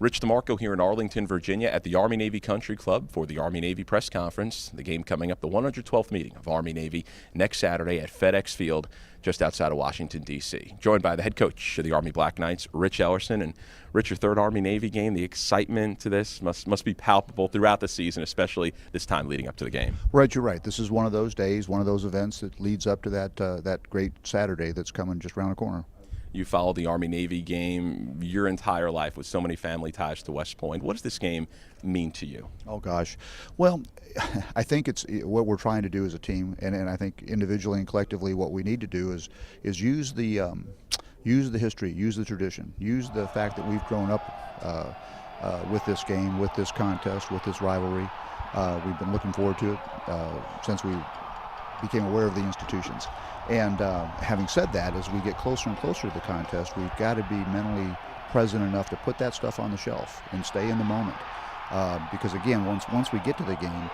Rich DeMarco here in Arlington, Virginia at the Army-Navy Country Club for the Army-Navy press conference. The game coming up, the 112th meeting of Army-Navy next Saturday at FedEx Field just outside of Washington, D.C. Joined by the head coach of the Army Black Knights, Rich Ellerson. And Rich, your third Army-Navy game, the excitement to this must be palpable throughout the season, especially this time leading up to the game. Right, you're right. This is one of those days, one of those events that leads up to that great Saturday that's coming just around the corner. You followed the Army-Navy game your entire life with so many family ties to West Point. What does this game mean to you? Oh, gosh. Well, I think it's what we're trying to do as a team, and I think individually and collectively what we need to do is use the history, use the tradition, use the fact that we've grown up with this game, with this contest, with this rivalry. We've been looking forward to it since we became aware of the institutions. And having said that, as we get closer and closer to the contest, we've got to be mentally present enough to put that stuff on the shelf and stay in the moment. Because again, once we get to the game,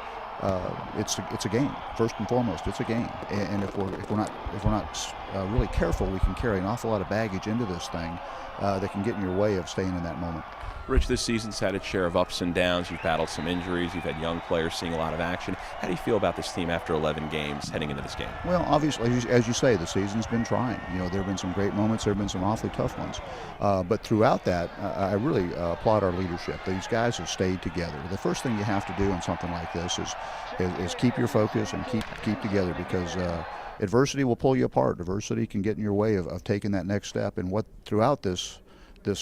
it's a game. First and foremost, it's a game. And if we're not really careful, we can carry an awful lot of baggage into this thing that can get in your way of staying in that moment. Rich, this season's had its share of ups and downs. You've battled some injuries. You've had young players seeing a lot of action. How do you feel about this team after 11 games heading into this game? Well, obviously, as you say, the season's been trying. You know, there have been some great moments. There have been some awfully tough ones. But throughout that, I really applaud our leadership. These guys have stayed together. The first thing you have to do in something like this is keep your focus and keep together, because adversity will pull you apart. Adversity can get in your way of taking that next step. And what throughout this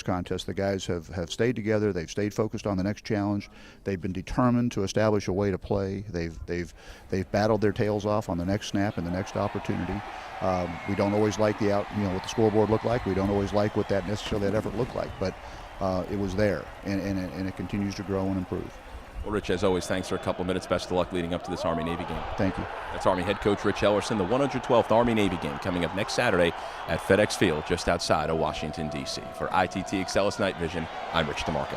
contest, the guys have stayed together. They've stayed focused on the next challenge. They've been determined to establish a way to play. They've battled their tails off on the next snap and the next opportunity. We don't always like what the scoreboard looked like. We don't always like what that effort looked like, but it was there, and it continues to grow and improve. Well, Rich, as always, thanks for a couple of minutes. Best of luck leading up to this Army-Navy game. Thank you. That's Army head coach Rich Ellerson. The 112th Army-Navy game coming up next Saturday at FedEx Field just outside of Washington, D.C. For ITT Excelis Night Vision, I'm Rich DeMarco.